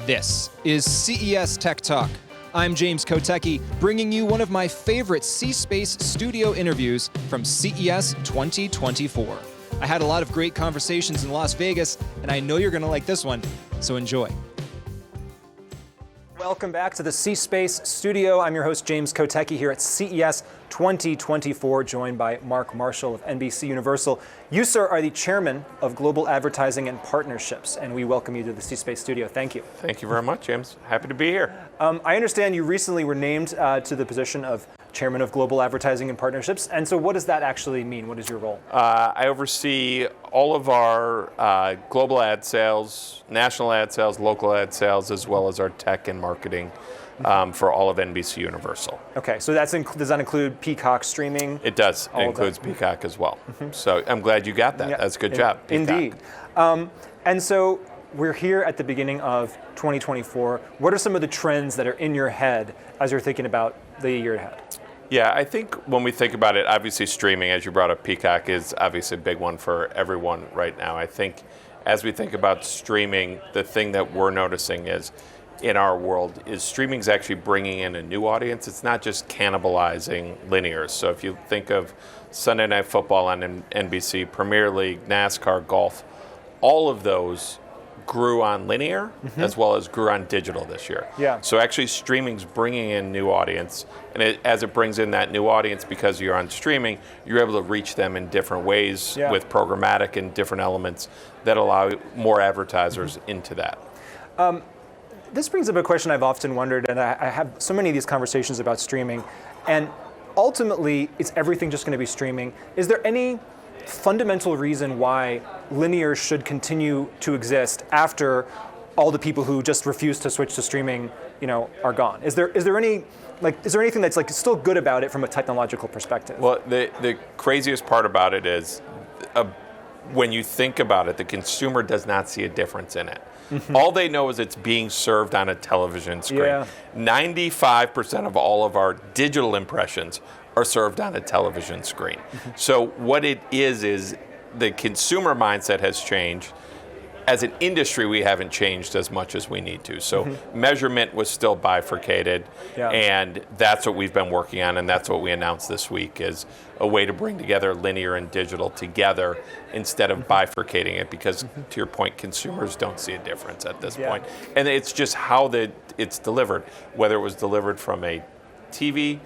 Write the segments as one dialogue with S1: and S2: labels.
S1: This is CES Tech Talk. I'm James Kotecki, bringing you one of my favorite C-Space studio interviews from CES 2024. I had a lot of great conversations in Las Vegas, and I know you're going to like this one, so enjoy. Welcome back to the C-Space studio. I'm your host, James Kotecki, here at CES 2024, joined by Mark Marshall of NBCUniversal. You, sir, are the chairman of Global Advertising and Partnerships, and we welcome you to the C-Space studio. Thank you.
S2: Thank you very much, James. Happy to be here.
S1: I understand you recently were named to the position of Chairman of Global Advertising and Partnerships, and so what does that actually mean? What is your role?
S2: I oversee all of our global ad sales, national ad sales, local ad sales, as well as our tech and marketing for all of NBCUniversal.
S1: Okay, so does that include Peacock streaming?
S2: It does. It includes Peacock as well. So I'm glad you got that. Yeah, that's a good job, Peacock.
S1: Indeed. And so we're here at the beginning of 2024. What are some of the trends that are in your head as you're thinking about the year ahead?
S2: Yeah, I think when we think about it, obviously streaming, as you brought up, Peacock is obviously a big one for everyone right now. I think as we think about streaming, the thing that we're noticing is in our world is streaming is actually bringing in a new audience. It's not just cannibalizing linear. So if you think of Sunday Night Football on NBC, Premier League, NASCAR, golf, all of those grew on linear as well as grew on digital this year.
S1: Yeah.
S2: So actually streaming's bringing in new audience, and as it brings in that new audience, because you're on streaming, you're able to reach them in different ways with programmatic and different elements that allow more advertisers into that.
S1: This brings up a question I've often wondered, and I have so many of these conversations about streaming, and ultimately, is everything just going to be streaming? Is there any fundamental reason why linear should continue to exist after all the people who just refuse to switch to streaming, are gone? Is there anything that's still good about it from a technological perspective?
S2: Well, the craziest part about it is when you think about it, the consumer does not see a difference in it. All they know is it's being served on a television screen.
S1: Yeah.
S2: 95% of all of our digital impressions are served on a television screen. So what it is the consumer mindset has changed. As an industry, we haven't changed as much as we need to. So measurement was still bifurcated, and that's what we've been working on, and that's what we announced this week is a way to bring together linear and digital together instead of bifurcating it, because to your point, consumers don't see a difference at this point. And it's just how it's delivered, whether it was delivered from a TV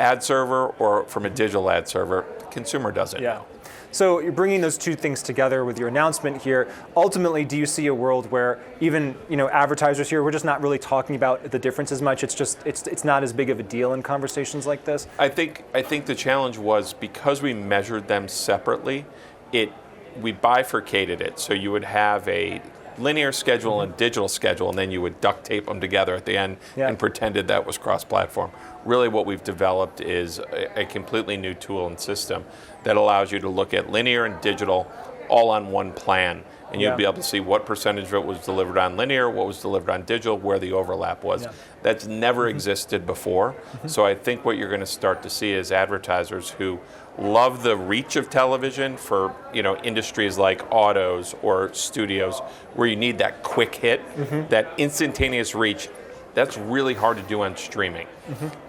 S2: ad server or from a digital ad server, the consumer doesn't know.
S1: So you're bringing those two things together with your announcement here. Ultimately, do you see a world where even advertisers here, we're just not really talking about the difference as much? It's just it's not as big of a deal in conversations like this.
S2: I think the challenge was because we measured them separately, we bifurcated it. So you would have a linear schedule and digital schedule, and then you would duct tape them together at the end and pretended that was cross-platform. Really what we've developed is a completely new tool and system that allows you to look at linear and digital all on one plan. And you'd be able to see what percentage of it was delivered on linear, what was delivered on digital, where the overlap was. That's never existed before. So I think what you're going to start to see is advertisers who love the reach of television for industries like autos or studios where you need that quick hit, that instantaneous reach. That's really hard to do on streaming.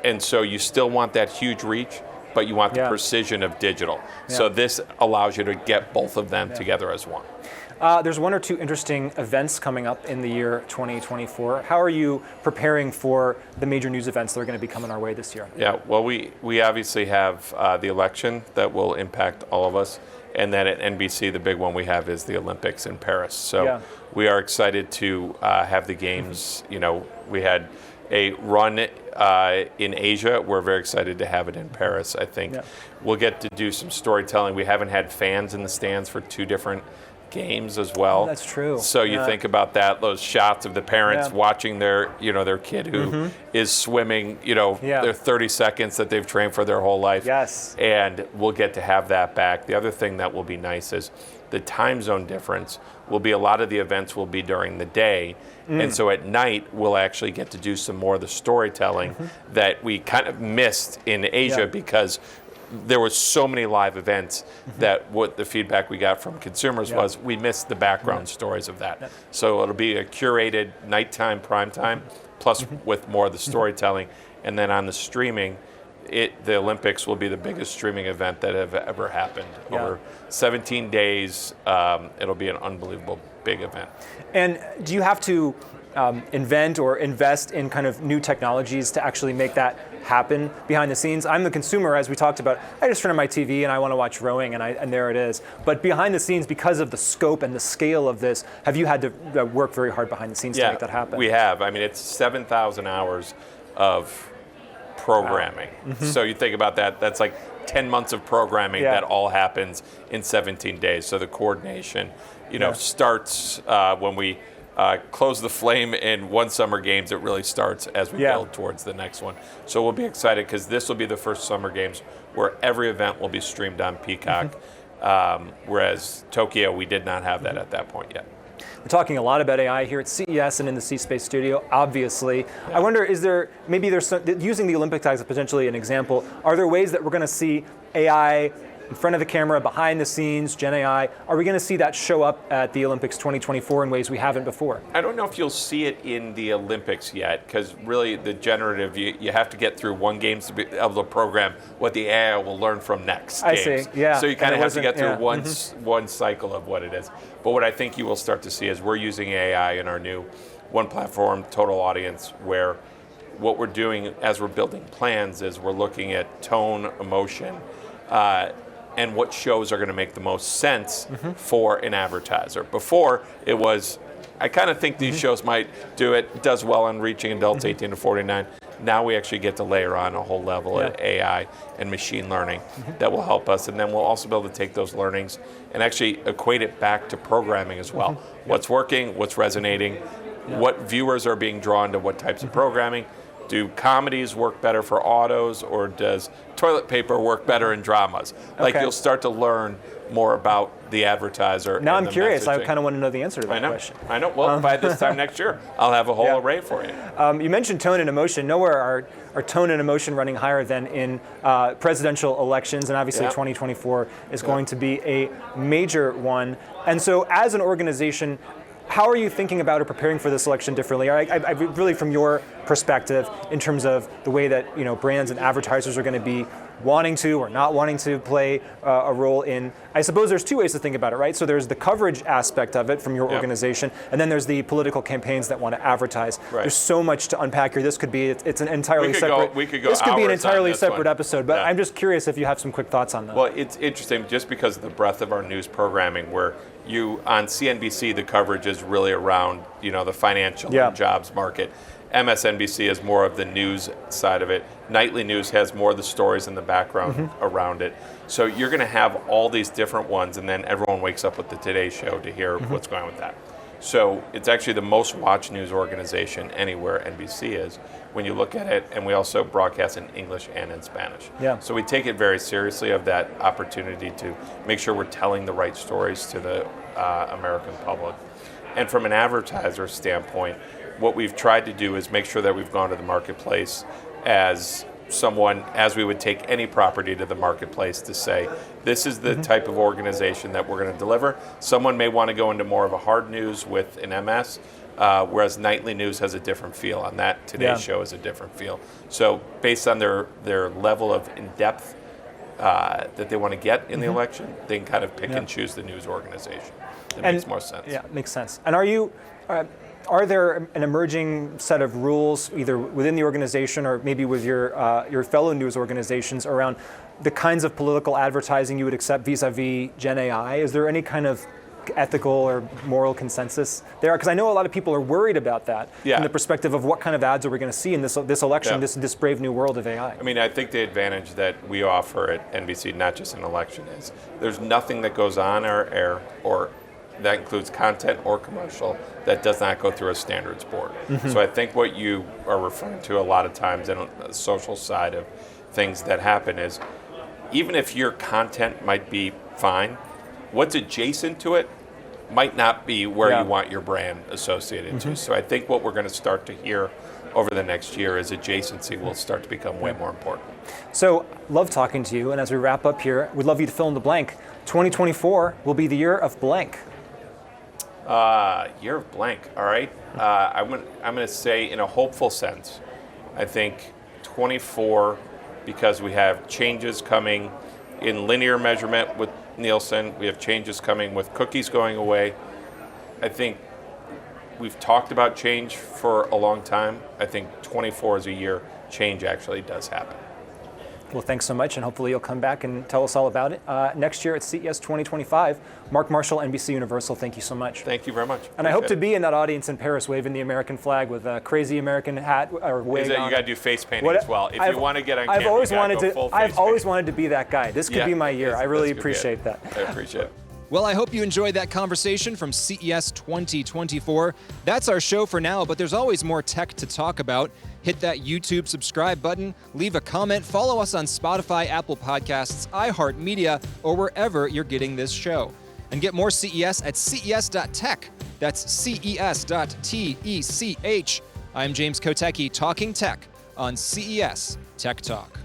S2: And so you still want that huge reach, but you want the precision of digital. So this allows you to get both of them together as one.
S1: There's one or two interesting events coming up in the year 2024. How are you preparing for the major news events that are going to be coming our way this year?
S2: Yeah, well, we obviously have the election that will impact all of us. And then at NBC, the big one we have is the Olympics in Paris. So we are excited to have the games. We had a run in Asia. We're very excited to have it in Paris. I think we'll get to do some storytelling. We haven't had fans in the stands for two different games as well.
S1: Oh, that's true.
S2: So you think about that, those shots of the parents watching their kid who is swimming, their 30 seconds that they've trained for their whole life.
S1: Yes.
S2: And we'll get to have that back. The other thing that will be nice is the time zone difference will be a lot of the events will be during the day. And so at night, we'll actually get to do some more of the storytelling that we kind of missed in Asia because there was so many live events that what the feedback we got from consumers was we missed the background stories of that. So it'll be a curated nighttime, primetime, plus with more of the storytelling. And then on the streaming, the Olympics will be the biggest streaming event that have ever happened. Over 17 days, it'll be an unbelievable big event.
S1: And do you have to invent or invest in kind of new technologies to actually make that happen behind the scenes? I'm the consumer, as we talked about. I just turn on my TV and I want to watch rowing, and there it is. But behind the scenes, because of the scope and the scale of this, have you had to work very hard behind the scenes to make that happen?
S2: We have. I mean, it's 7,000 hours of programming. So you think about that, that's like 10 months of programming that all happens in 17 days. So the coordination, starts when we close the flame in one Summer Games. It really starts as we build towards the next one. So we'll be excited because this will be the first Summer Games where every event will be streamed on Peacock, whereas Tokyo, we did not have that at that point yet.
S1: We're talking a lot about AI here at CES and in the C-Space studio, obviously. I wonder, using the Olympics as potentially an example, are there ways that we're going to see AI in front of the camera, behind the scenes, Gen AI? Are we going to see that show up at the Olympics 2024 in ways we haven't before?
S2: I don't know if you'll see it in the Olympics yet, because really the generative, you have to get through one game to be able to program what the AI will learn from next
S1: I
S2: games.
S1: see, yeah.
S2: So you kind of have to get through one cycle of what it is. But what I think you will start to see is we're using AI in our new one platform, total audience, where what we're doing as we're building plans is we're looking at tone, emotion, and what shows are going to make the most sense for an advertiser. Before, it was, I kind of think these shows might do it. It does well on reaching adults 18 to 49. Now we actually get to layer on a whole level of AI and machine learning that will help us. And then we'll also be able to take those learnings and actually equate it back to programming as well. What's working, what's resonating, what viewers are being drawn to what types of programming. Do comedies work better for autos, or does toilet paper work better in dramas? Like you'll start to learn more about the advertiser.
S1: Now I'm curious.
S2: Messaging.
S1: I kind of want to know the answer to that question.
S2: I know. Well, by this time next year, I'll have a whole array for you.
S1: You mentioned tone and emotion. Nowhere are tone and emotion running higher than in presidential elections, and obviously 2024 is going to be a major one. And so as an organization, how are you thinking about or preparing for this election differently? I really, from your perspective, in terms of the way that brands and advertisers are going to be wanting to or not wanting to play a role in, I suppose there's two ways to think about it, right? So there's the coverage aspect of it from your organization, and then there's the political campaigns that want to advertise. There's so much to unpack here. This could be, it's an entirely separate, this could be an entirely separate episode, but I'm just curious if you have some quick thoughts on that.
S2: Well, it's interesting just because of the breadth of our news programming, where on CNBC, the coverage is really around, the financial and jobs market. MSNBC is more of the news side of it. Nightly news has more of the stories in the background around it. So you're going to have all these different ones, and then everyone wakes up with the Today Show to hear what's going on with that. So it's actually the most watched news organization anywhere, NBC is, when you look at it, and we also broadcast in English and in Spanish. So we take it very seriously of that opportunity to make sure we're telling the right stories to the American public. And from an advertiser standpoint, what we've tried to do is make sure that we've gone to the marketplace as we would take any property to the marketplace to say, this is the type of organization that we're going to deliver. Someone may want to go into more of a hard news with an MS, whereas nightly news has a different feel on that. Today's show is a different feel. So based on their level of in-depth that they want to get in the election, they can kind of pick and choose the news organization. It makes more sense.
S1: Yeah, makes sense. And are there an emerging set of rules, either within the organization or maybe with your fellow news organizations, around the kinds of political advertising you would accept vis-a-vis Gen AI? Is there any kind of ethical or moral consensus there? Because I know a lot of people are worried about that from the perspective of what kind of ads are we going to see in this election, this brave new world of AI.
S2: I mean, I think the advantage that we offer at NBC, not just in election, is there's nothing that goes on our air or that includes content or commercial that does not go through a standards board. So I think what you are referring to a lot of times in the social side of things that happen is, even if your content might be fine, what's adjacent to it might not be where you want your brand associated to. So I think what we're going to start to hear over the next year as adjacency will start to become way more important.
S1: So, love talking to you, and as we wrap up here, we'd love you to fill in the blank. 2024 will be the year of blank.
S2: Year of blank, all right? I'm going to say in a hopeful sense, I think 24, because we have changes coming in linear measurement with Nielsen, we have changes coming with cookies going away. I think we've talked about change for a long time. I think 24 is a year change actually does happen.
S1: Well, thanks so much, and hopefully you'll come back and tell us all about it next year at CES 2025. Mark Marshall, NBCUniversal, thank you so much.
S2: Thank you very much.
S1: And I hope to be in that audience in Paris waving the American flag with a crazy American hat or wig on.
S2: You got to do face painting as well. If you want to get on camera,
S1: I've always wanted to be that guy. This could be my year. I really appreciate that.
S2: I appreciate it.
S3: Well, I hope you enjoyed that conversation from CES 2024. That's our show for now, but there's always more tech to talk about. Hit that YouTube subscribe button, leave a comment, follow us on Spotify, Apple Podcasts, iHeartMedia, or wherever you're getting this show. And get more CES at ces.tech. That's ces.tech. I'm James Kotecki, talking tech on CES Tech Talk.